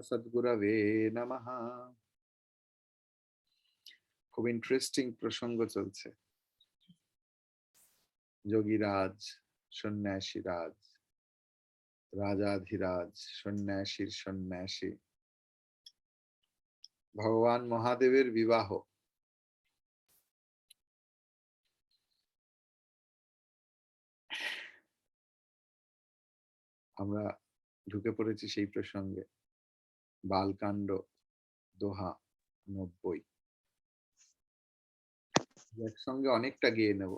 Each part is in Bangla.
সদ্গুরবে নমঃ। খুব ইন্টারেস্টিং প্রসঙ্গ চলছে। যোগীরাজ, সন্ন্যাসীরাজ, রাজাধিরাজ, সন্ন্যাসীর সন্ন্যাসী, ভগবান মহাদেবের বিবাহ। আমরা ঢুকে পড়েছি সেই প্রসঙ্গে। বালকাণ্ড দোহা 90। একসঙ্গে অনেকটা গিয়ে নেব,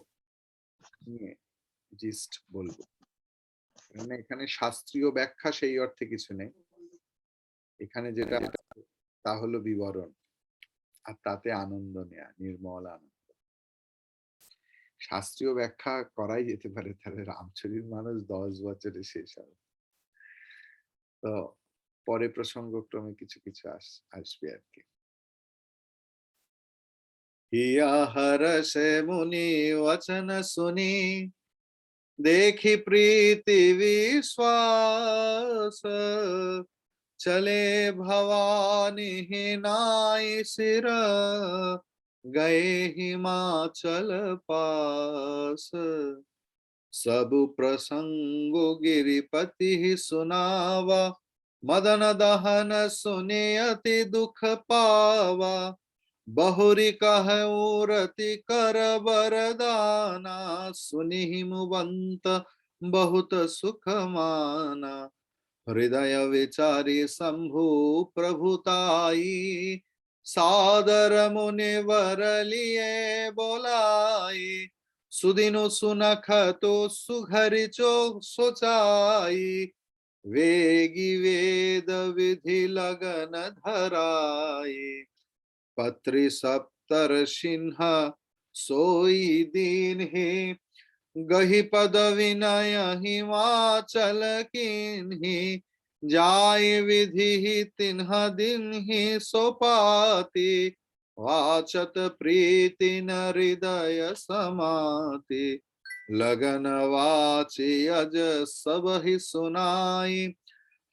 নিয়ে জিস্ট বলবো। এখানে শাস্ত্রীয় ব্যাখ্যা সেই অর্থে কিছু নেই। এখানে যেটা তা হলো বিবরণ, আর তাতে আনন্দ নেয়া, নির্মল আনন্দ। শাস্ত্রীয় ব্যাখ্যা করাই যেতে পারে, তাহলে রামচরিত মানুষ 10 বছরে শেষ হবে। তো পরে প্রসঙ্গক্রমে কিছু কিছু আসবে আর কি। हिया हर्ष मुनि वचन सुनी, देखी प्रीति विश्वास, चले भवानी ही नाई सिर, गए हिमाचल पास। सब प्रसंग गिरिपति सुनावा, मदन दहन सुने अति दुख पावा। बहुरी कहऊ रति कर बरदाना, सुनि मुबंत बहुत सुख माना। हृदय विचारी शंभु प्रभुताई, सादर मुनिवर लिए बोलाई। सुदिनु सुनख तो सुघरि चो सोचाई, वेगी वेद विधि लगन धराई। पत्री सप्तर सिंह सोई दीन ही, गही पद विनय हिमाचल किन्ही। जाय विधि ही तिन्ह दिन ही सोपाति, वाचत प्रीति न हृदय समाति। लगन वाची अज सब ही सुनाई,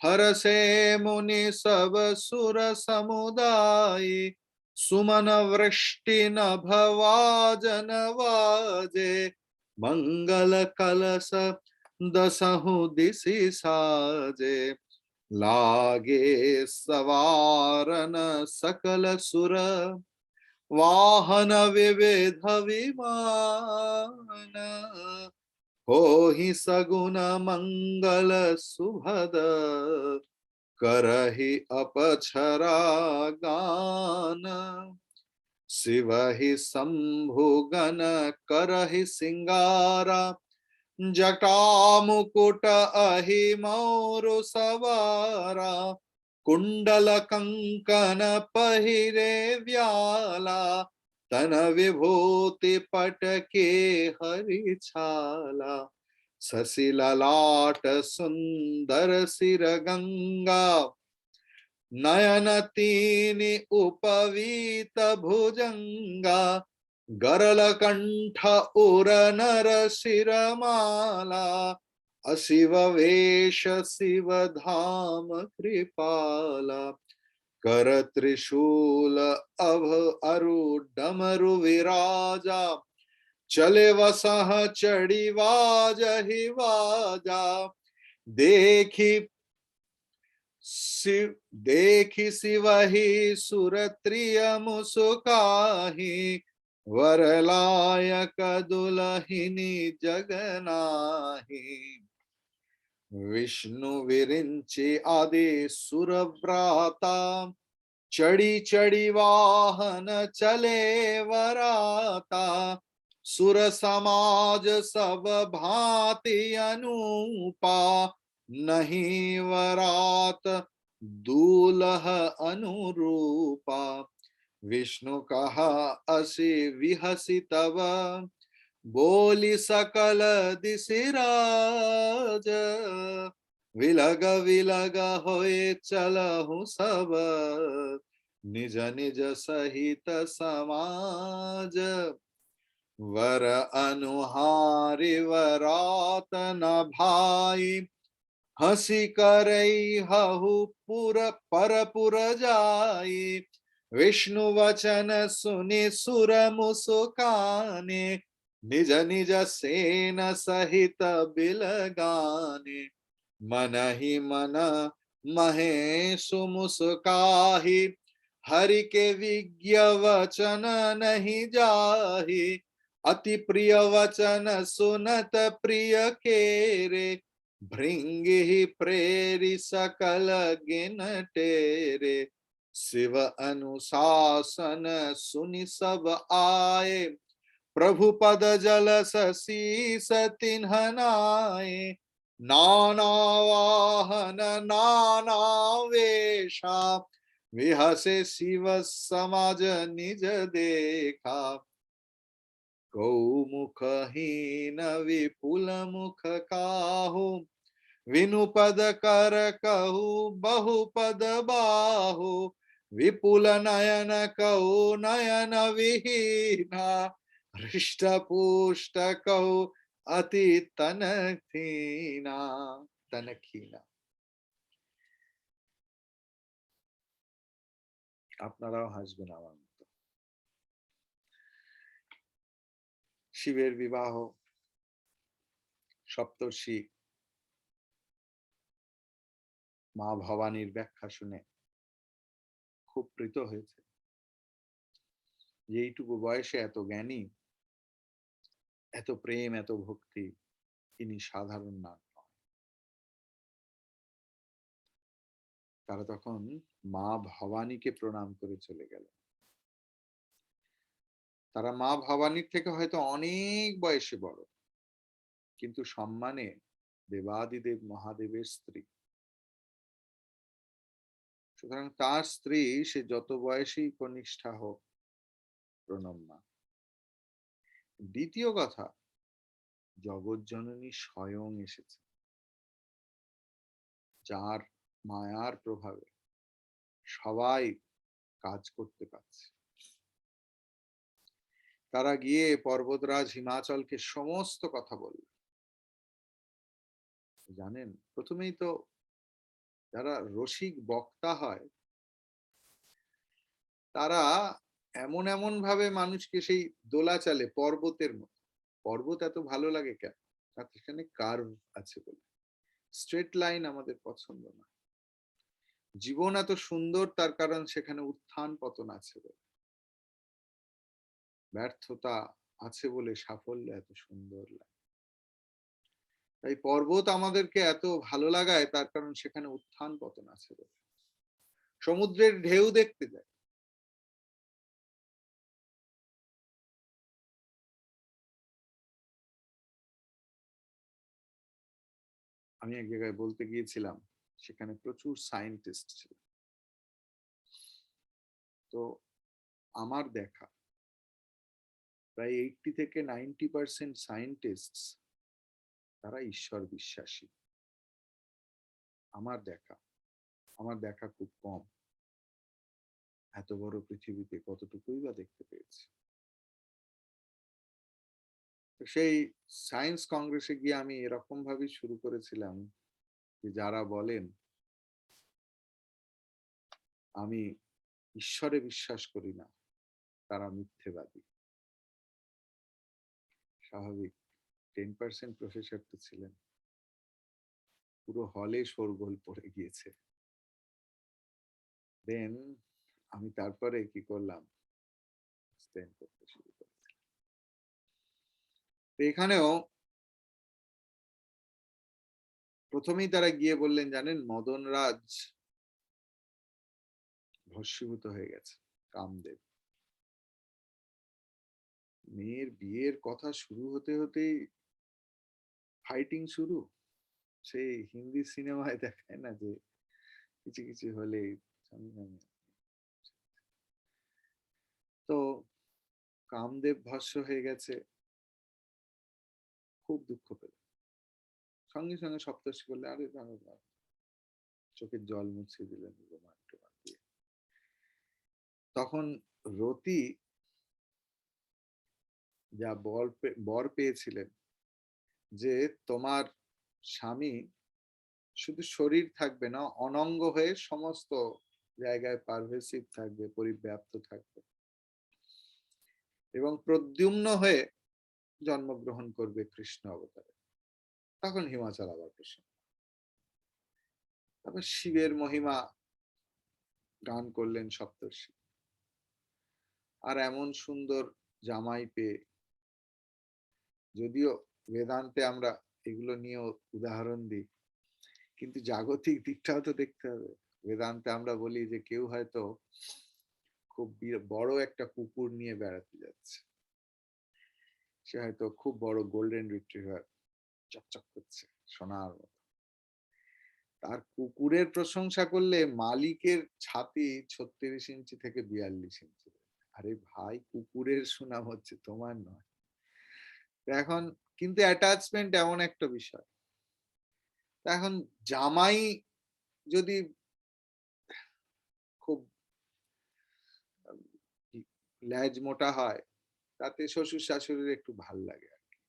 हर से मुनि सब सुर समुदाय। सुमन वृष्टि नभवाजन वाजे, मंगल कलश दसहु दिशि साजे। लागे सवारन सकल सुर, वाहन विविध विमान। हो ही सगुन मंगल सुभद, करहि अपक्षरा गान। शिव ही शंभु गण करहि सिंगारा, जटा मुकुट अहि मौरु सवारा। कुंडल कंकन पहिरे व्याला, तन विभूति पटके हरि छाला। शशि ललाट सुंदर सिर गंगा, नयन तीनि उपवीत भुजंगा। गरल कंठ उर नर शिरमाला, अशिव वेश शिव धाम कृपाला। कर त्रिशूल अभ अरु डमरु विराजा, चले वसह चढ़ी वाजहि वाजा। देखी शिवहि सुरत्रिय मुसुकाहि, वरलायक दुलहिनी जगनाहि। विष्णु विरिंचि आदि सुरव्राता, चढ़ी चढ़ी वाहन चले वराता। सुर समाज सब भांति अनूपा, नहीं वरात दूल्ह अनुरूपा। विष्णु कहा असि विहसी तब, बोली सकल दिशिराज। विलग विलग होए चलहु सब, निज निज सहित समाज। वर अनुहारि वरात न भाई, हंसी करई हहु पुर परपुर जाई, विष्णु वचन सुनि सुर मुस्काने, निज निज सेन सहित बिलगाने, मन ही मन महेश मुस्काहि, हरि के विज्ञ वचन नहीं जाहि, अति प्रिय वचन सुनत प्रिय केरे, भृंगि प्रेरि सकल गिन टेरे, शिव अनुशासन सुनि सब आए, प्रभु पद जल शीस तिन्ह नाए, नाना वाहन नाना वेशा, विहसे शिव समाज निज देखा, गौमुख हीन विपुल मुख काहू, विनुपद कर कहू बहुपद बाहु, विपुल नयन कहू नयन विहीना, हृष्ट पुष्ट कहू अति तनखीना तनखीना। আপনারাও হাসবেন আমার মতো। শিবের বিবাহ, সপ্তর্ষি মা ভবানীর ব্যাখ্যা শুনে খুব প্রীত হয়েছে। যে এইটুকু বয়সে এত জ্ঞানী, এত প্রেম, এত ভক্তি, ইনি সাধারণ নাম নয়। তারা তখন মা ভবানীকে প্রণাম করে চলে গেল। তারা মা ভবানীর থেকে হয়তো অনেক বয়সে বড়, কিন্তু সম্মানে দেবাদিদেব মহাদেবের স্ত্রী। সুতরাং তার স্ত্রী সে যত বয়সেই কনিষ্ঠা হোক, প্রণম্যা। দ্বিতীয় কথা, জগৎজননী স্বয়ং এসেছে, যার মায়ার প্রভাবে সবাই কাজ করতে পারছে। তারা গিয়ে পর্বতরাজ হিমাচলকে সমস্ত কথা বলল। জানেন, প্রথমেই তো যারা রসিক বক্তা হয়, তারা এমন এমন ভাবে মানুষকে সেই দোলাচালে পর্বতের মতো। পর্বত এত ভালো লাগে কেন? তার সেখানে কার্ভ আছে বলে। স্ট্রেট লাইন আমাদের পছন্দ না। জীবন এত সুন্দর তার কারণ সেখানে উত্থান পতন আছে বলে। ব্যর্থতা আছে বলে সাফল্য এত সুন্দর লাগে। তাই পর্বত আমাদেরকে এত ভালো লাগায় তার কারণ সেখানে উত্থান পতন আছে বলে। সমুদ্রের ঢেউ দেখতে যায়, আমি এক জায়গায় বলতে গিয়েছিলাম, সেখানে প্রচুর সায়েন্টিস্ট ছিল। তো আমার দেখা প্রায় 80 থেকে 90% সায়েন্টিস্ট তারা ঈশ্বর বিশ্বাসী। আমার দেখা খুব কম। এত বড় পৃথিবীতে কতটুকুই বা দেখতে পেয়েছি। তো সেই সায়েন্স কংগ্রেসে গিয়ে আমি এরকম ভাবে শুরু করেছিলাম যে যারা বলেন আমি ঈশ্বরে বিশ্বাস করি না, তারা মিথ্যেবাদী। স্বাভাবিক, 10% প্রফেসর তো ছিলেন। পুরো হলে শোরগোল পড়ে গিয়েছে। দেন আমি তারপরে কি করলাম, এক্সপ্লেন করতে শুরু করেছি। এখানেও প্রথমেই তারা গিয়ে বললেন, জানেন মদন রাজ ভস্মীভূত হয়ে গেছে, কামদেব। মেয়ের বিয়ের কথা শুরু হতে হতেই ফাইটিং শুরু। সেই হিন্দি সিনেমায় দেখায় না যে কিছু কিছু হলে। তো কামদেব ভস্ম হয়ে গেছে, খুব দুঃখ পেল। সঙ্গে সঙ্গে সপ্তর্ষি বললে, আরে চোখের জল মুছিয়ে দিলেন দিয়ে। তখন রতি যা বর পেয়েছিলেন যে তোমার স্বামী শুধু শরীর থাকবে না, অনঙ্গ হয়ে সমস্ত জায়গায় পারভেসিভ থাকবে, পরিব্যাপ্ত থাকবে, এবং প্রদ্যুম্ন হয়ে জন্মগ্রহণ করবে কৃষ্ণ অবতারে। তখন হিমাচল আবার প্রসন্ন। তারপর শিবের মহিমা গান করলেন সপ্তর্ষি। আর এমন সুন্দর জামাই পেয়ে, যদিও বেদান্তে আমরা এগুলো নিয়ে উদাহরণ দিই, কিন্তু জাগতিক দিকটাও তো দেখতে হবে। বেদান্তে আমরা বলি যে কেউ হয়তো খুব বড় একটা কুকুর নিয়ে বেড়াতে যাচ্ছে, সে হয়তো খুব বড় গোল্ডেন রিট্রিভার, চকচক করছে সোনার মতো। তার কুকুরের প্রশংসা করলে মালিকের ছাতি 36 ইঞ্চি থেকে 42 ইঞ্চি। আরে ভাই, কুকুরের সুনাম হচ্ছে, তোমার নয়। এখন কিন্তু অ্যাটাচমেন্ট এমন একটা বিষয়। এখন জামাই যদি খুব ল্যাজ মোটা হয়, তাতে শ্বশুর শাশুড়ির একটু ভাল লাগে আর কি,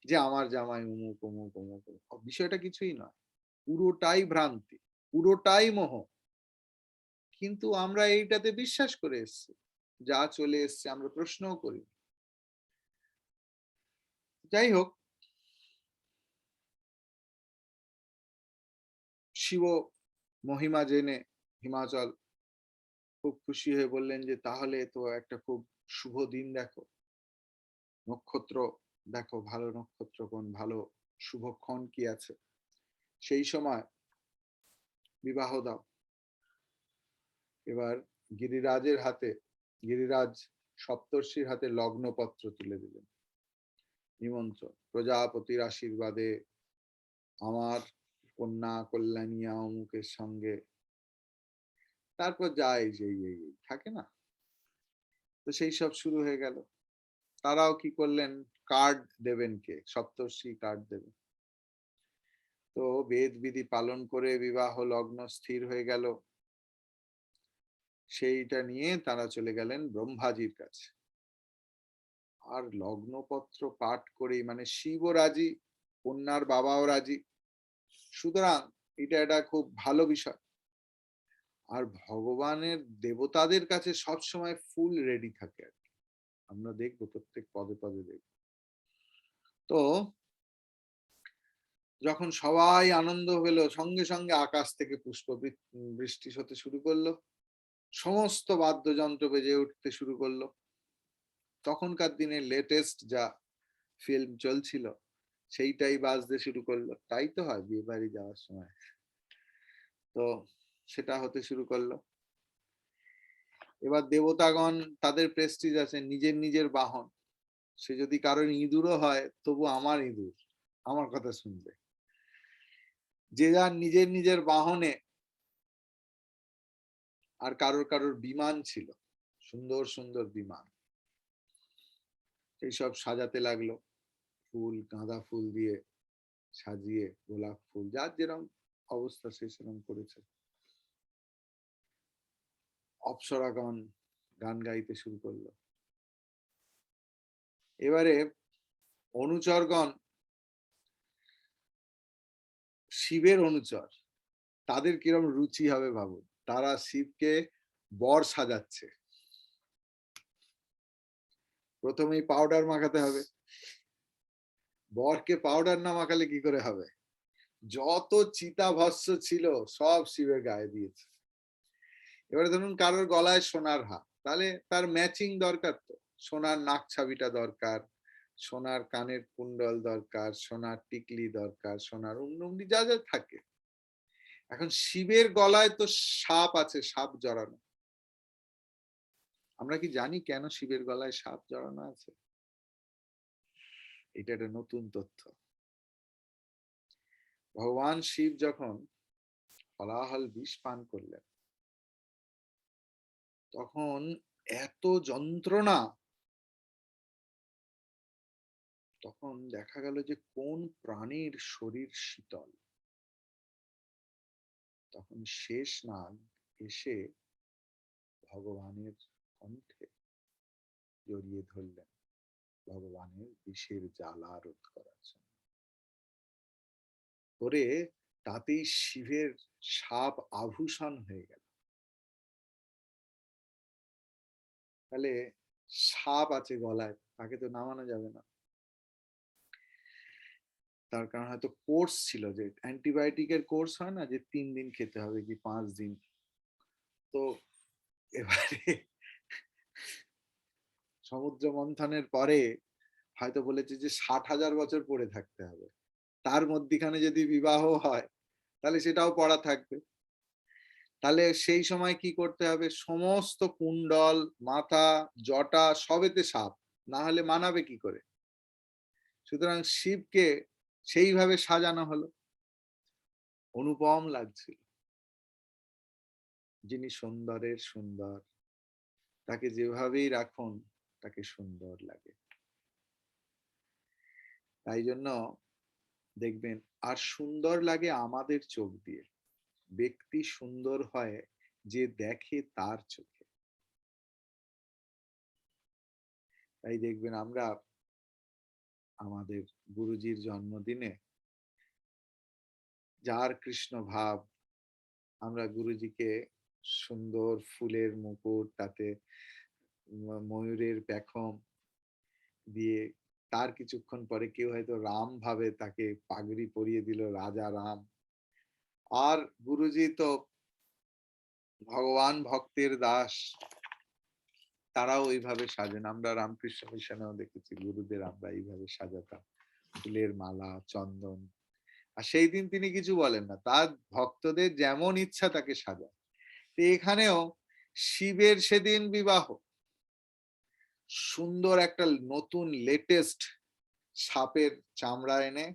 যে আমার জামাই অমুক অমুক অমুক। বিষয়টা কিছুই নয়, পুরোটাই ভ্রান্তি, পুরোটাই মোহ। কিন্তু আমরা এইটাতে বিশ্বাস করে এসছি, যা চলে এসছে আমরা প্রশ্নও করি। যাই হোক, শিব মহিমা জেনে হিমাচল খুব খুশি হয়ে বললেন যে তাহলে তো একটা খুব শুভ দিন দেখো, নক্ষত্র দেখো, ভালো নক্ষত্র কোন, ভালো শুভক্ষণ কি আছে, সেই সময় বিবাহ দাও। এবার গিরিরাজের হাতে, গিরিরাজ সপ্তর্ষির হাতে লগ্নপত্র তুলে দিলেন, নিমন্ত্রণ, প্রজাপতির আশীর্বাদে আমার কন্যা কল্যাণিয়া অমুকের সঙ্গে। তারপর যায় যে এই থাকে না, তো সেই সব শুরু হয়ে গেল। তারাও কি করলেন, কার্ড দেবেন, কে? সপ্তর্ষি কার্ড দেবেন। তো বেদ বিধি পালন করে বিবাহ লগ্ন স্থির হয়ে গেল। সেইটা নিয়ে তারা চলে গেলেন ব্রহ্মাজির কাছে। আর লগ্নপত্র পাঠ করে, মানে শিবও রাজি, কন্যার বাবাও রাজি, সুতরাং এটা একটা খুব ভালো বিষয়। আর ভগবানের দেবতাদের কাছে সব সময় ফুল রেডি থাকে আর কি, আমরা দেখবো প্রত্যেক পদে পদে দেখবো। তো যখন সবাই আনন্দ হলো, সঙ্গে সঙ্গে আকাশ থেকে পুষ্প বৃষ্টি হতে শুরু করলো, সমস্ত বাদ্যযন্ত্র বেজে উঠতে শুরু করলো। তখনকার দিনে লেটেস্ট যা ফিল্ম চলছিল সেইটাই বাজতে শুরু করলো। তাই তো হয় বিয়ে বাড়ি যাওয়ার সময়। তো সেটা হতে শুরু করলো। এবার দেবতাগণ, তাদের প্রেস্টিজ আছে, নিজের নিজের বাহন। সে যদি কারোর ইঁদুরও হয়, তবু আমার ইঁদুর, আমার কথা শুনবে। যে যার নিজের নিজের বাহনে, আর কারোর কারোর বিমান ছিল, সুন্দর সুন্দর বিমান, এইসব সাজাতে লাগলো, ফুল, গাঁদা ফুল দিয়ে সাজিয়ে, গোলাপ ফুল, যার যেরকম অবস্থা সে সেরকম করেছে। অপ্সরাগণ গান গাইতে শুরু করলো। এবারে অনুচরগণ, শিবের অনুচর, তাদের কিরকম রুচি হবে ভাবুন। তারা শিবকে বর সাজাচ্ছে। প্রথমেই পাউডার মাখাতে হবে, বরকে পাউডার না মাখালে কি করে হবে। যত চিতাভস্ম ছিল সব শিবের গায়ে দিয়েছে। এবারে ধরুন কারোর গলায় সোনার হার, তাহলে তার ম্যাচিং দরকার, তো সোনার নাক ছাবিটা দরকার, সোনার কানের কুণ্ডল দরকার, সোনার টিকলি দরকার, সোনার উমনুমনি যা যা থাকে। এখন শিবের গলায় তো সাপ আছে, সাপ জড়ানো। আমরা কি জানি কেন শিবের গলায় সাপ জড়ানো আছে? এটা একটা নতুন তথ্য। ভগবান শিব যখন হলাহল বিষ পান করলেন, তখন এত যন্ত্রণা, তখন দেখা গেল যে কোন প্রাণীর শরীর শীতল। তখন শেষ নাগ এসে ভগবানের কণ্ঠে জড়িয়ে ধরলেন, ভগবানের বিষের জ্বালা রোধ করার জন্য। করে তাতেই শিবের সাপ আভূষণ হয়ে গেল। তাহলে সাপ আছে গলায়, তাকে তো নামানো যাবে না। তার কারণ হয়তো কোর্স ছিল, যে অ্যান্টিবায়োটিকের কোর্স হয় না, যে 3 দিন খেতে হবে কি 5 দিন। তো এবারে সমুদ্র মন্থনের পরে হয়তো বলেছে যে 60,000 বছর পড়ে থাকতে হবে, তার মধ্যিখানে যদি বিবাহ হয় তাহলে সেটাও পড়া থাকবে। তাহলে সেই সময় কি করতে হবে, সমস্ত কুণ্ডল, মাথা, জটা সবেতে সাপ, না হলে মানাবে কি করে। সুতরাং শিবকে সেইভাবে সাজানো হলো, অনুপম লাগছিল। যিনি সুন্দরের সুন্দর, তাকে যেভাবেই রাখুন তাকে সুন্দর লাগে। তাই জন্য দেখবেন, আর সুন্দর লাগে আমাদের চোখ দিয়ে, ব্যক্তি সুন্দর হয় যে দেখে তার চোখে। তাই দেখবেন আমরা আমাদের গুরুজির জন্মদিনে যার কৃষ্ণ ভাব, আমরা গুরুজিকে সুন্দর ফুলের মুকুট, তাতে ময়ূরের পেখম দিয়ে, তার কিছুক্ষণ পরে কেউ হয়তো রাম ভাবে তাকে পাগড়ি পরিয়ে দিল, রাজা রাম। আর গুরুজি তো ভগবান ভক্তের দাস, তারাও ওইভাবে সাজেন। আমরা রামকৃষ্ণ মিশনেও দেখেছি গুরুদের আমরা এইভাবে সাজাতাম, ফুলের মালা, চন্দন। আর সেই দিন তিনি কিছু বলেন না, তার ভক্তদের যেমন ইচ্ছা তাকে সাজায়। তো এখানেও শিবের সেদিন বিবাহ, সুন্দর একটা নতুন লেটেস্ট সাপের চামড়া এনে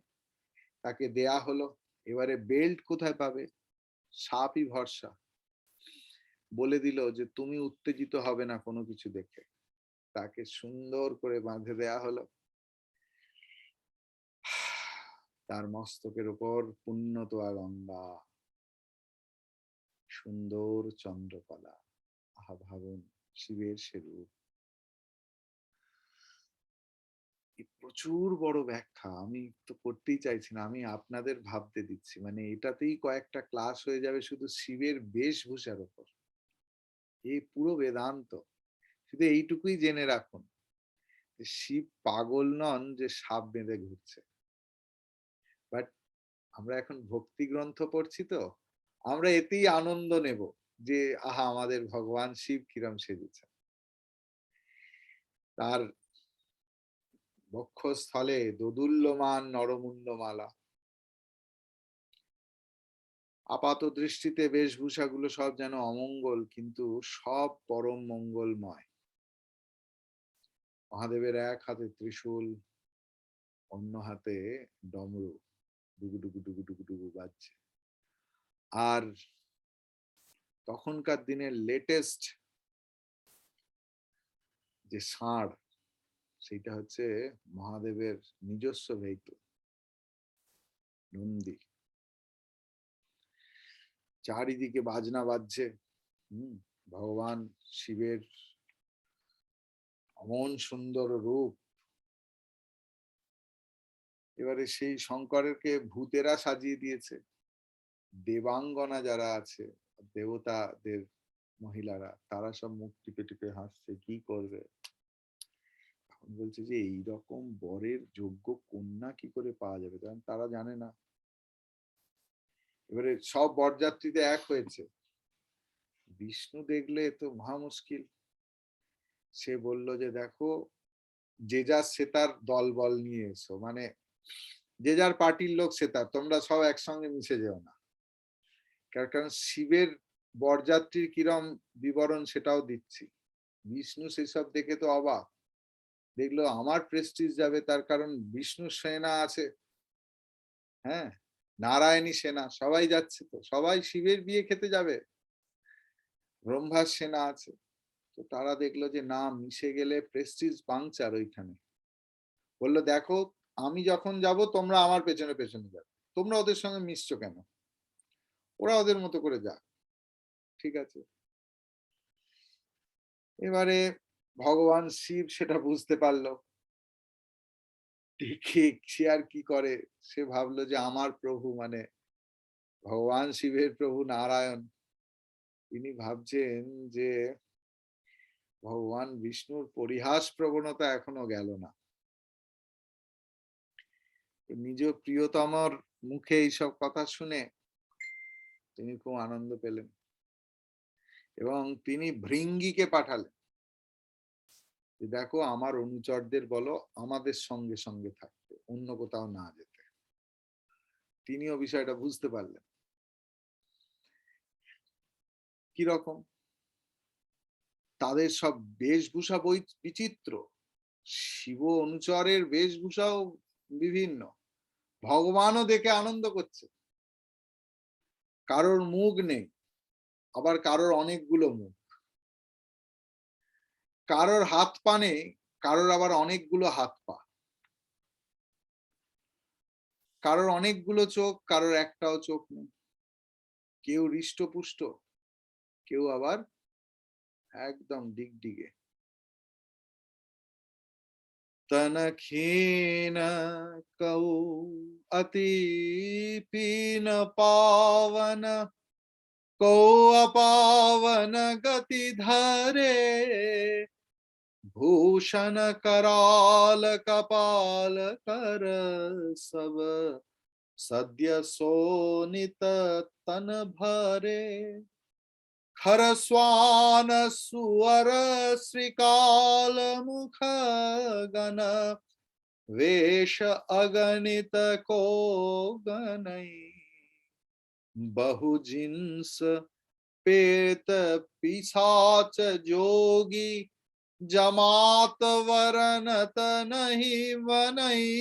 তাকে দেয়া হলো। এবারে বেল্ট কোথায় পাবে, সাপই ভরসা। বলে দিল যে তুমি উত্তেজিত হবে না কোনো কিছু দেখে। তাকে সুন্দর করে বাঁধে দেয়া হলো। তার মস্তকের উপর পুণ্যতোয়া গঙ্গা, সুন্দর চন্দ্রকলা। আহা, ভাবুন শিবের সে রূপ। প্রচুর বড় ব্যাখ্যা, আমি তো করতেই চাইছি না, আমি আপনাদের ভাবতে দিচ্ছি। মানে এটাতেই কয়েকটা ক্লাস হয়ে যাবে শুধু শিবের বেশভূষার উপর। এই পুরো বেদান্ত। শুধু এইটুকুই জেনে রাখুন, শিব পাগল নন যে সাপ বেঁধে ঘুরছে। বাট আমরা এখন ভক্তি গ্রন্থ পড়ছি, তো আমরা এতেই আনন্দ নেব যে আহা, আমাদের ভগবান শিব কিরম সেজেছে। তার বক্ষস্থলে দোদুল্যমান নরমুন্ডমালা। আপাত দৃষ্টিতে বেশভূষাগুলো সব যেন অমঙ্গল, কিন্তু সব পরম মঙ্গলময়। মহাদেবের এক হাতে ত্রিশূল, অন্য হাতে ডমরু, ডুগু ডুগু ডুগু ডুগু ডুগু বাজছে। আর তখনকার দিনের লেটেস্ট যে ষাঁড়, সেটা হচ্ছে মহাদেবের নিজস্ব ভেহিকল, নন্দী। চারিদিকে বাজনা বাজছে। ভগবান শিবের অমন সুন্দর রূপ। এবারে সেই শঙ্করকে ভূতেরা সাজিয়ে দিয়েছে। দেবাঙ্গনা যারা আছে, দেবতাদের মহিলারা, তারা সব মুখ টিপে টিপে হাসছে, কি করবে। এখন বলছে যে এইরকম বরের যোগ্য কন্যা কি করে পাওয়া যাবে, কারণ তারা জানে না। এবারে সব বরযাত্রীতে এক হয়েছে। বিষ্ণু দেখলে তো মহা মুশকিল। সে বলল যে দেখো, যে যার সেতার দল বল নিয়ে এসো, মানে যে যার পার্টির লোক সেতার, তোমরা সব একসঙ্গে মিশে যেও না। কারণ শিবের বরযাত্রীর কিরম বিবরণ সেটাও দিচ্ছি। বিষ্ণু সেসব দেখে তো অবাক, দেখলো আমার প্রেস্টিজ যাবে, তার কারণ বিষ্ণু সেনা আছে, হ্যাঁ, নারায়ণী সেনা, সবাই যাচ্ছে, তো সবাই শিবের বিয়ে খেতে যাবে, ব্রহ্মার সেনা আছে। তো তারা দেখলো যে না, মিশে গেলে প্রেস্টিজ পাংচার ওইখানে। বললো দেখো, আমি যখন যাব তোমরা আমার পেছনে পেছনে যাবে, তোমরা ওদের সঙ্গে মিশছো কেন, ওরা ওদের মতো করে যাক, ঠিক আছে। এবারে ভগবান শিব সেটা বুঝতে পারলো, ঠিক সে আর কি করে, সে ভাবলো যে আমার প্রভু, মানে ভগবান শিবের প্রভু নারায়ণ তিনি ভাবছেন যে ভগবান বিষ্ণুর পরিহাস প্রবণতা এখনো গেল না, নিজ প্রিয়তমর মুখে এইসব কথা শুনে তিনি খুব আনন্দ পেলেন এবং তিনি ভৃঙ্গিকে পাঠালেন, দেখো আমার অনুচরদের বলো আমাদের সঙ্গে সঙ্গে থাকতে, অন্য কোথাও না যেতে। তিনিও বিষয়টা বুঝতে পারলেন। কি রকম তাদের সব বেশভূষা বিচিত্র, শিব অনুচরের বেশভূষাও বিভিন্ন, ভগবানও দেখে আনন্দ করছে। কারোর মুখ নেই, আবার কারোর অনেকগুলো মুখ, কারোর হাত পা নেই, কারোর আবার অনেকগুলো হাত পা, কারোর অনেকগুলো চোখ, কারোর একটাও চোখ নেই, কেউ হৃষ্টপুষ্ট, কেউ আবার একদম ডিগডিগে। तनखीन कौ अति पीन पावन, कौ अपावन गति धरे, भूषण कराल कपाल कर सब सद्य सोनित तन भरे। खरस्वान सुअर श्रीकाल मुख गण, वेश अगणित को गणई, बहु जिन्स पेत पिशाच जोगी, जमात वरनत नहीं बनई,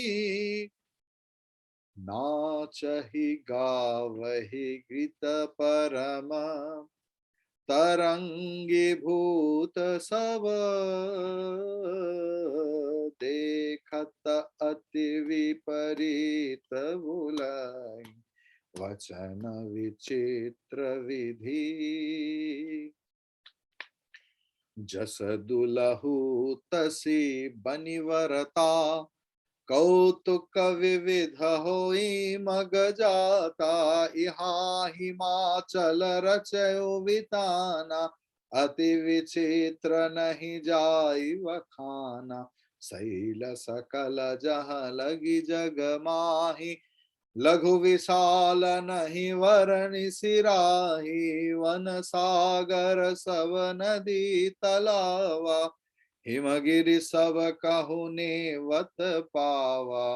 नाचहि गावहि गीत परम, तरंगीभूत सब देखत अति विपरीत बुलाई, वचन विचित्र विधि, जस दुलहु तसी बनिवरता, कौतुक विविध होई मग जाता, इहा हिमाचल रचयो विताना, अति विचित्र नहीं जाई वखाना, शैल सकल जहाँ लगी जग माही, लघु विशाल नहीं वरनि सिराही, वन सागर सब नदी तलावा, हिमगिरि सब कहु नेवत पावा,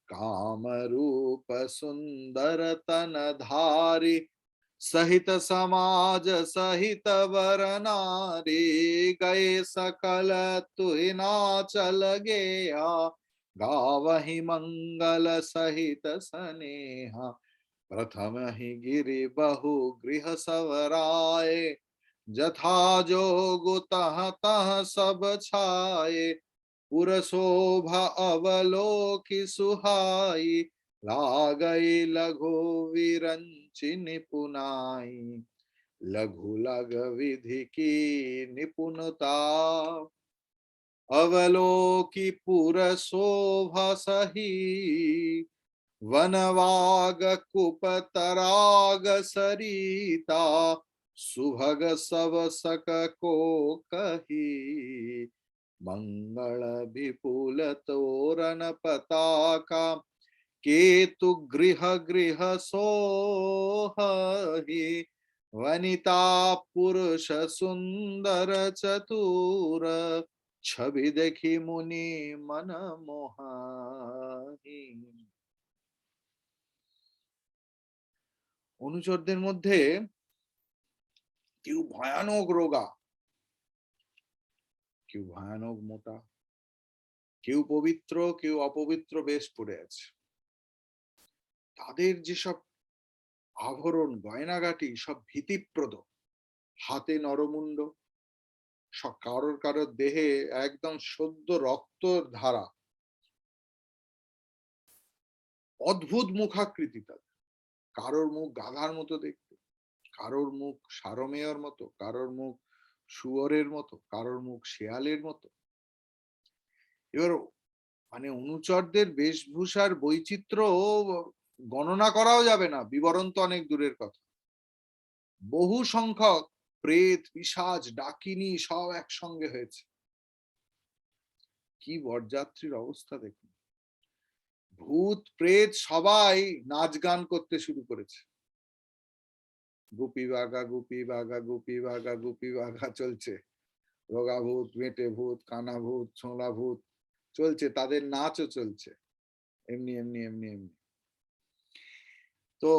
काम रूप सुंदर तन धारी, सहित समाज सहित वर नारी, गए सकल तुहि नाचल गेहा, गावहि मंगल सहित सनेहा, प्रथम ही गिरि बहु गृह सवराए, जथा जोगु तह तह सब छाए, पुर शोभा अवलोकि सुहाई, लागई लघु विरंचि निपुनाई, लघु लग विधि की निपुणता, अवलोकि पुर शोभा सही, वनवाग कुप तराग सरिता, सुभग सब सक को कही, मंगल विपुल तोरण पताका, केतु गृह गृह सोहहि, वनिता पुरुष सुंदर चतुर, छवि देखी मुनि मन मोहाहि। অনুচরদের মধ্যে কেউ ভয়ানক রোগা, কেউ ভয়ানক মোটা, কেউ পবিত্র, কেউ অপবিত্র বেশ পড়ে আছে। তাদের যেসব আভরণ গয়নাগাটি সব ভীতিপ্রদ, হাতে নরমুণ্ড, সব কারোর কারোর দেহে একদম সদ্য রক্ত ধারা, অদ্ভুত মুখাকৃতি তাদের, কারোর মুখ গাধার মতো দেখতে, কারোর মুখ সারমেয়র মতো, কারোর মুখ শুয়োরের মতো, কারোর মুখ শেয়ালের মতো। এবার মানে অনুচরদের বেশভূষার বৈচিত্র্য গণনা করাও যাবে না, বিবরণ তো অনেক দূরের কথা। বহু সংখ্যক প্রেত, পিশাচ, ডাকিনী সব একসঙ্গে হয়েছে। কি বরযাত্রীর অবস্থা দেখুন। ভূত প্রেত সবাই নাচ গান করতে শুরু করেছে। গুপি বাঘা গুপি বাঘা গুপি বাঘা গুপি বাঘা চলছে। রোগা ভূত, মেটে ভূত, কানা ভূত, ছোঁলা ভূত চলছে, তাদের নাচও চলছে এমনি এমনি এমনি এমনি। তো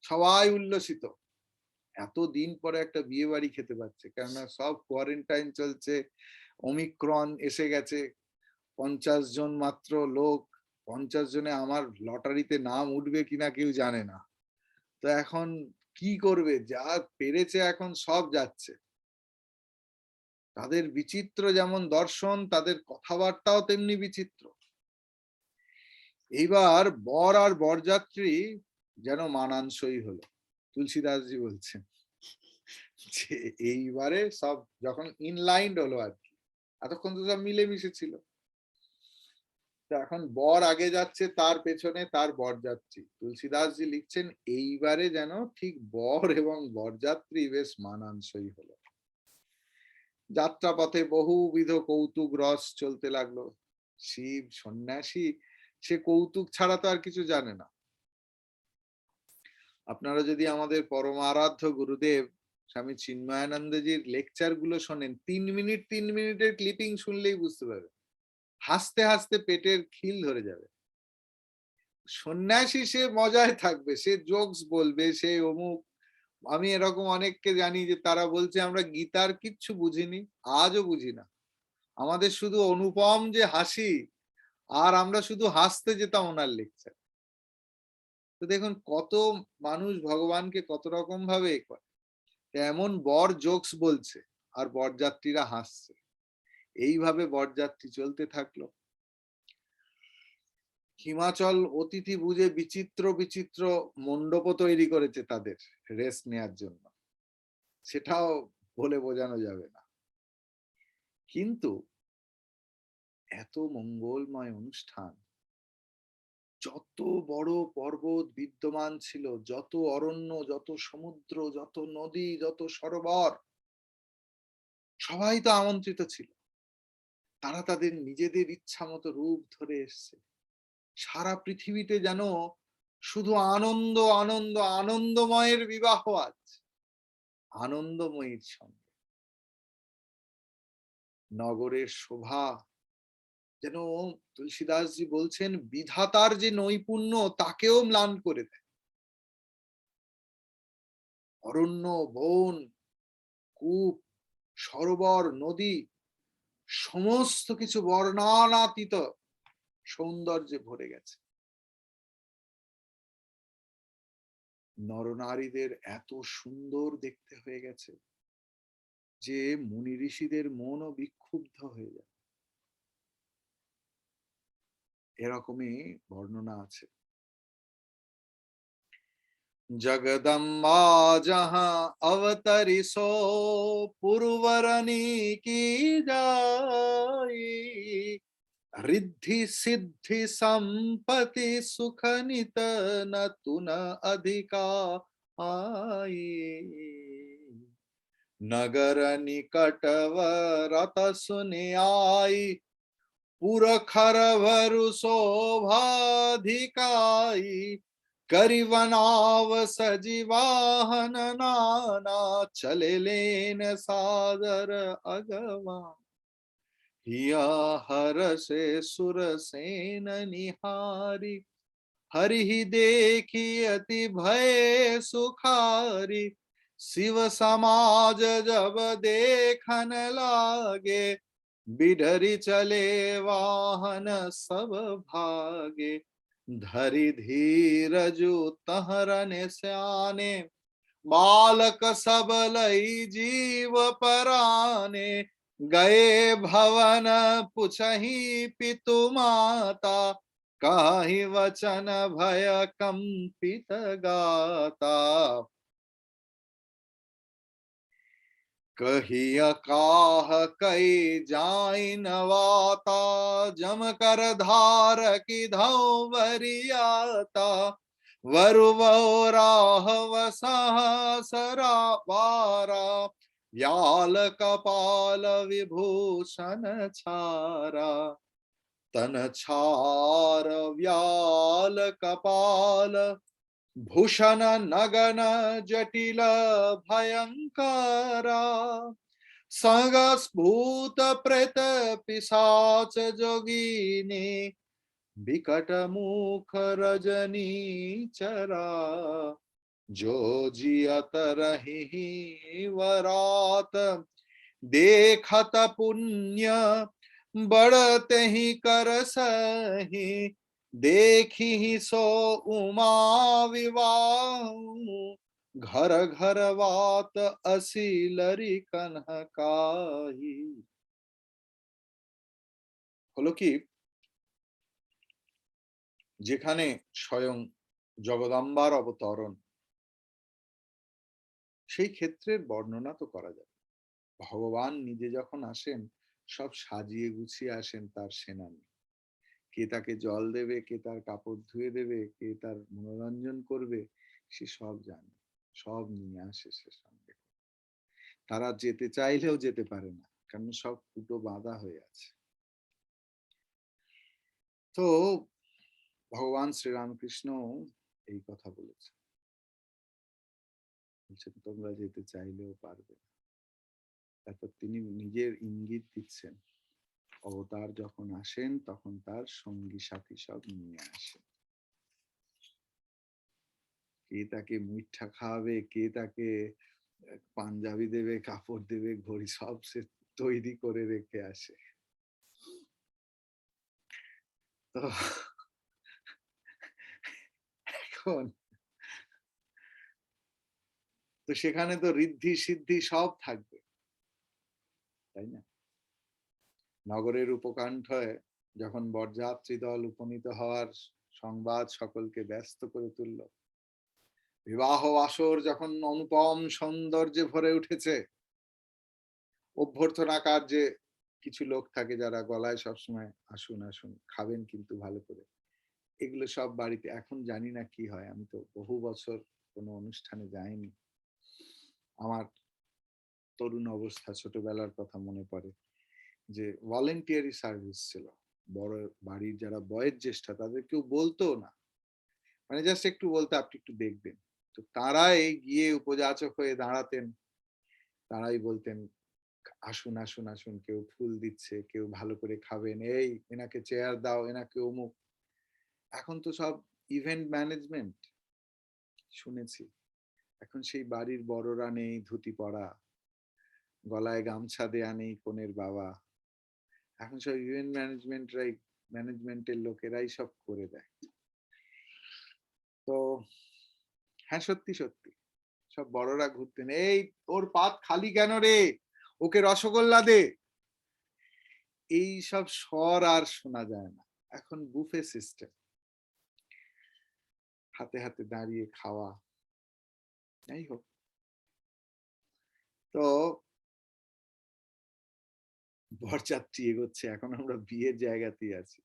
সবাই উল্লসিত, এতদিন পরে একটা বিয়ে বাড়ি খেতে পাচ্ছে, কেননা সব কোয়ারেন্টাইন চলছে, ওমিক্রন এসে গেছে, 50 জন মাত্র লোক, 50 জনে আমার লটারিতে নাম উঠবে কিনা কেউ জানে না। তো এখন কি করবে, যা পেরেছে এখন সব যাচ্ছে। তাদের বিচিত্র যেমন দর্শন, তাদের কথাবার্তাও তেমনি বিচিত্র। এইবার বর আর বরযাত্রী যেন মানানসই হলো। তুলসীদাসজি বলছেন যে এইবারে সব যখন ইনলাইন্ড হলো আর কি, এতক্ষণ তো সব মিলেমিশে ছিল, তো এখন বর আগে যাচ্ছে, তার পেছনে তার বরযাত্রী। তুলসীদাসজি লিখছেন এইবারে যেন ঠিক বর এবং বরযাত্রী বেশ মানানসই হলো। যাত্রাপথে বহুবিধ কৌতুক রস চলতে লাগলো। শিব সন্ন্যাসী, সে কৌতুক ছাড়া তো আর কিছু জানে না। আপনারা যদি আমাদের পরম আরাধ্য গুরুদেব স্বামী চিন্ময়ানন্দজির লেকচার গুলো শোনেন, 3 মিনিটের ক্লিপিং শুনলেই বুঝতে পারবেন, হাসতে হাসতে পেটের খিল ধরে যাবে। সন্ন্যাসী সে মজায় থাকবে, সে জোকস বলবে, সে অমুক। আমি এরকম অনেককে জানি যে তারা বলছে আমরা গীতার কিচ্ছু বুঝিনি, আজও বুঝি না, আমাদের শুধু অনুপম যে হাসি, আর আমরা শুধু হাসতে যেতাম ওনার লেকচার। তো দেখুন কত মানুষ ভগবানকে কত রকম ভাবে করে। এমন বর জোকস বলছে আর বরযাত্রীরা হাসছে, এইভাবে বরযাত্রী চলতে থাকলো। হিমাচল অতিথি বুঝে বিচিত্র বিচিত্র মণ্ডপ তৈরি করেছে তাদের রেস্ট নেয়ার জন্য, সেটাও বলে বোঝানো যাবে না। কিন্তু এত মঙ্গলময় অনুষ্ঠান, যত বড় পর্বত বিদ্যমান ছিল, যত অরণ্য, যত সমুদ্র, যত নদী, যত সরোবর, সবাই তো আমন্ত্রিত ছিল। তারা তাদের নিজেদের ইচ্ছা মতো রূপ ধরে এসছে। সারা পৃথিবীতে যেন শুধু আনন্দ আনন্দ, আনন্দময়ের বিবাহ আজ, আনন্দময়ীর সঙ্গে। নগরের শোভা যেন, তুলসীদাসজি বলছেন, বিধাতার যে নৈপুণ্য তাকেও ম্লান করে দেয়। অরণ্য, বন, কূপ, সরোবর, নদী, সমস্ত কিছু বর্ণনাতীত সৌন্দর্যে ভরে গেছে। নরনারীদের এত সুন্দর দেখতে হয়ে গেছে যে মুনি ঋষিদের মনও বিক্ষুব্ধ হয়ে যায়। এরকমই বর্ণনা আছে। जगदम्बा जहां अवतरी सो पुरवरनी की जाई, रिद्धि सिद्धि संपत्ति सुख नित न तुन अधिका आई, नगर निकटवरत सुने आई, पुरखर भरु शोभाधिकाई, करिवनाव सजीवाहन नाना, चले लेन सादर अगवा, हिया हर से सुर सेन निहारी, हरि देखी अति भय सुखारी, शिव समाज जब देखन लागे, बिडरी चले वाहन सब भागे, धरि धीरजु तहरने स्याने, बालक सब लई जीव पराने, गए भवन पुछहि पितु माता, काहि वचन भय कंपित गाता। कहिया काह कई जाय नवाता, जम कर धार की धौ वरियाता, वरुवो राह सहसरा बारा, व्याल कपाल विभूषण छारा, तन छार व्याल कपाल भूषण नगन जटिल भयंकरा, संग भूत प्रेत पिशाच जोगिनी, विकट मुख रजनी चरा, जो जियत रही वरात, देखत पुण्य बढ़ते ही कर सही, देखी ही सो उमा विवाह, घर घर वात असी लरी कनकाई। হলো কি, যেখানে স্বয়ং জগদম্বার অবতরণ, সেই ক্ষেত্রের বর্ণনা তো করা যায়। ভগবান নিজে যখন আসেন, সব সাজিয়ে গুছিয়ে আসেন তার সেনা নিয়ে। কে তাকে জল দেবে, কে তার কাপড় ধুয়ে দেবে, কে তার মনোরঞ্জন করবে, সে সব জানে, সব নিয়ে আসে সে সঙ্গে। তারা যেতে চাইলেও যেতে পারে না, কারণ সব ফুটো বাঁধা হয়ে আছে। তো ভগবান শ্রীরামকৃষ্ণ এই কথা বলেছেন, বলছেন তোমরা যেতে চাইলেও পারবে না। তারপর তিনি নিজের ইঙ্গিত দিচ্ছেন, অবতার যখন আসেন তখন তার সঙ্গী সাথী সব নিয়ে আসেন। কে তাকে মিঠা খাওয়াবে, কে তাকে পাঞ্জাবি দেবে, কাপড় দেবে, ঘড়ি, সব সে তৈরি করে রেখে আসে। তো এখন তো সেখানে তো ঋদ্ধি সিদ্ধি সব থাকবে, তাই না? নগরের উপকণ্ঠে যখন বরযাত্রী দল উপনীত হওয়ার সংবাদ সকলকে ব্যস্ত করে তুলল, বিবাহ আসর যখন অনুপম সৌন্দর্যে ভরে উঠেছে, অভ্যর্থনাকার যে কিছু লোক থাকে যারা গলায় সবসময় আসুন আসুন, খাবেন কিন্তু ভালো করে, এগুলো সব বাড়িতে। এখন জানি না কি হয়, আমি তো বহু বছর কোনো অনুষ্ঠানে যাইনি। আমার তরুণ অবস্থা, ছোটবেলার কথা মনে পড়ে যে ভলেন্টিয়ারি সার্ভিস ছিল। বড় বাড়ির যারা বয়োজ্যেষ্ঠ তাদের কেউ বলতো না, মানে জাস্ট একটু বলতে আপনি একটু দেখবেন। তো তারাই গিয়ে উপযাচক হয়ে দাঁড়াতেন, তারাই বলতেন আসুন আসুন আসুন, কেউ ফুল দিচ্ছে, কেউ ভালো করে খাবেন, এই এনাকে চেয়ার দাও, এনাকে অমুক। এখন তো সব ইভেন্ট ম্যানেজমেন্ট শুনেছি। এখন সেই বাড়ির বড়রা নেই ধুতি পরা, গলায় গামছা দেয়া নেই কনের বাবা। এখন সব ইভেন্ট ম্যানেজমেন্টের লোকেরাই সব করে দেয়। তো হ্যাঁ, সত্যি সত্যি সব বড়রা ঘুরতেন, এই ওর পাত খালি কেন রে, ওকে রসগোল্লা দে। এই সব স্বর আর শোনা যায় না, এখন বুফে সিস্টেম, হাতে হাতে দাঁড়িয়ে খাওয়া। যাই হোক, তো বরযাত্রী এগোচ্ছে, এখন আমরা বিয়ের জায়গাতেই আছি।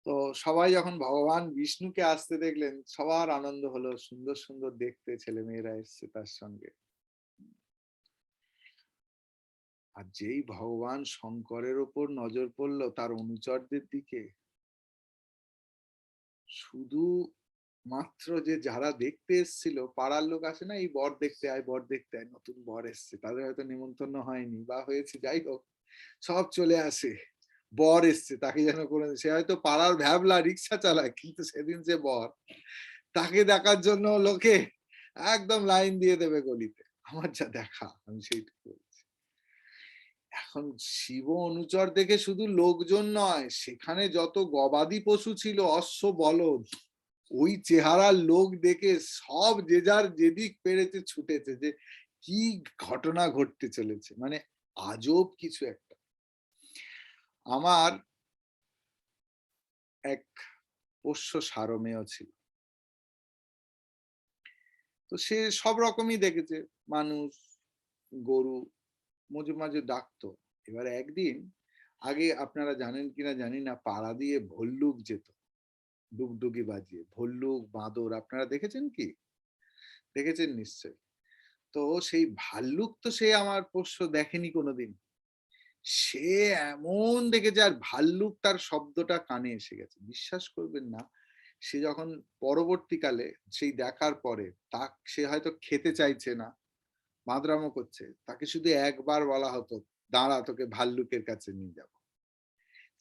তো সবাই যখন ভগবান বিষ্ণুকে আসতে দেখলেন, সবার আনন্দ হলো, সুন্দর সুন্দর দেখতে ছেলে মেয়েরা এসছে তার সঙ্গে। আর যেই ভগবান শঙ্করের ওপর নজর পড়লো তার অনুচরদের দিকে, শুধু মাত্র যে যারা দেখতে এসেছিল, পাড়ার লোক আসে না, এই বর দেখতে আয়, বর দেখতে আয়, নতুন বর এসছে, তাদের হয়তো নিমন্ত্রণ হয়নি বা হয়েছে, যাই হোক, সব চলে আসে। বর এসছে তাকে যেন করে, সে হয়তো পাড়ার ভ্যাবলা রিক্সা চালায়, কিন্তু সেদিন যে বর, তাকে দেখার জন্য লোকে একদম লাইন দিয়ে দেবে গলিতে। আমার যা দেখা, আমি সেইটুকু বলছি। এখন শিব অনুচর দেখে শুধু লোকজন নয়, সেখানে যত গবাদি পশু ছিল, অশ্ব বলদ, ওই চেহারার লোক দেখে সব যে যার যেদিক পেরেছে ছুটেছে, যে কি ঘটনা ঘটতে চলেছে, মানে আজব কিছু একটা। আমার এক পোষ্য সারমেয় ছিল, তো সে সব রকমই দেখেছে, মানুষ, গরু মাঝে মাঝে ডাকতো। এবার একদিন, আগে আপনারা জানেন কিনা জানি না, পাড়া দিয়ে ভল্লুক যেত ডুগডুগি বাজিয়ে। ভল্লুক, বাঁদর আপনারা দেখেছেন কি? দেখেছেন নিশ্চয়ই। তো সেই ভাল্লুক তো সে আমার পোষ্য দেখেনি কোনোদিন। সে এমন দেখেছে, আর ভাল্লুক তার শব্দটা কানে এসে গেছে। বিশ্বাস করবেন না, সে যখন পরবর্তীকালে সেই দেখার পরে সে হয়তো খেতে চাইছে না, মাদরামো করছে, তাকে শুধু একবার বলা হতো, দাঁড়া তোকে ভাল্লুকের কাছে নিয়ে যাব,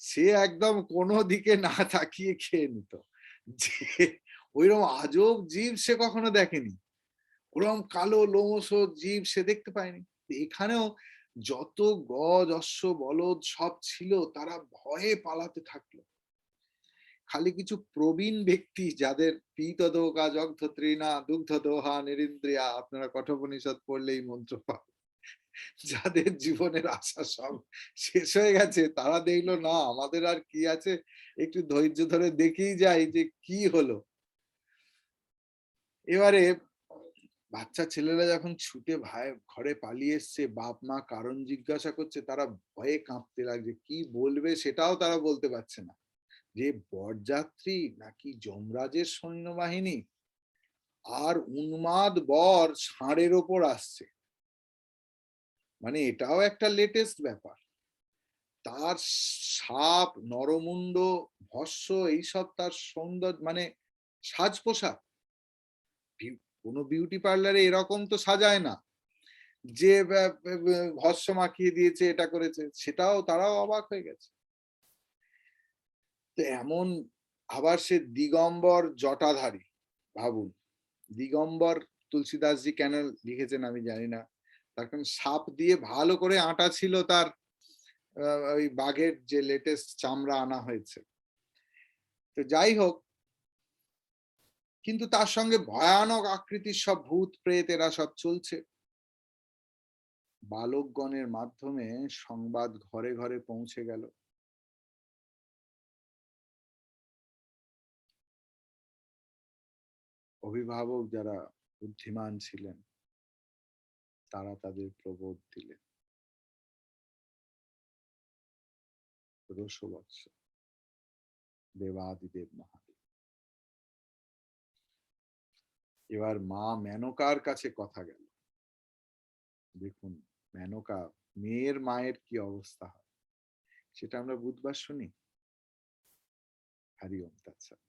সে একদম কোনো দিকে না তাকিয়ে খেয়ে নিত। যে ওইরকম আজব জীব সে কখনো দেখেনি, ওরকম কালো লোমশ জীব সে দেখতে পায়নি। এখানেও যত গজ, অশ্ব, বলদ সব ছিল, তারা ভয়ে পালাতে থাকলো। খালি কিছু প্রবীণ ব্যক্তি, যাদের পীতদোকা জগধত্রীনা দুগ্ধদোহা নিরিন্দ্রিয়া, আপনারা কঠোপনিষদ পড়লেই মন্ত্র পান, যাদের জীবনের আশা সব শেষ হয়ে গেছে, তারা দেখলো না আমাদের আর কি আছে, একটু ধৈর্য ধরে দেখেই যাই যে কি হলো। এবারে বাচ্চা ছেলেরা যখন ছুটে ভাই ঘরে পালিয়ে এসছে, বাপ মা কারণ জিজ্ঞাসা করছে, তারা ভয়ে কাঁপতে লাগছে, কি বলবে সেটাও তারা বলতে পারছে না, যে বরযাত্রী নাকি যমরাজের সৈন্যবাহিনী, আর উন্মাদ বর ষাঁড়ের ওপর আসছে। মানে এটাও একটা লেটেস্ট ব্যাপার। তার সাপ, নরমুণ্ড, ভস্য, এইসব তার সৌন্দর্য, মানে সাজ পোশাক। কোনো বিউটি পার্লারে এরকম তো সাজায় না, যে ভস্য মাখিয়ে দিয়েছে, এটা করেছে, সেটাও তারাও অবাক হয়ে গেছে। তো এমন, আবার সে দিগম্বর জটাধারী, ভাবুন, দিগম্বর তুলসীদাসজি কেন লিখেছেন আমি জানি না, তার কারণ সাপ দিয়ে ভালো করে আটা ছিল তার, ওই বাঘের যে লেটেস্ট চামড়া আনা হয়েছে। তো যাই হোক, কিন্তু তার সঙ্গে ভয়ানক আকৃতির সব ভূত প্রেত এরা সব চলছে। বালকগণের মাধ্যমে সংবাদ ঘরে ঘরে পৌঁছে গেল। অভিভাবক যারা বুদ্ধিমান ছিলেন, তারা তাদের প্রবোধ দিলেন। রসবৎস দেবাদিদেব মহাদেব। এবার মা মেনকার কাছে কথা গেল। দেখুন, মেনকা, মেয়ের মায়ের কি অবস্থা হয় সেটা আমরা বুধবার শুনি। হরি ওম তৎসৎ।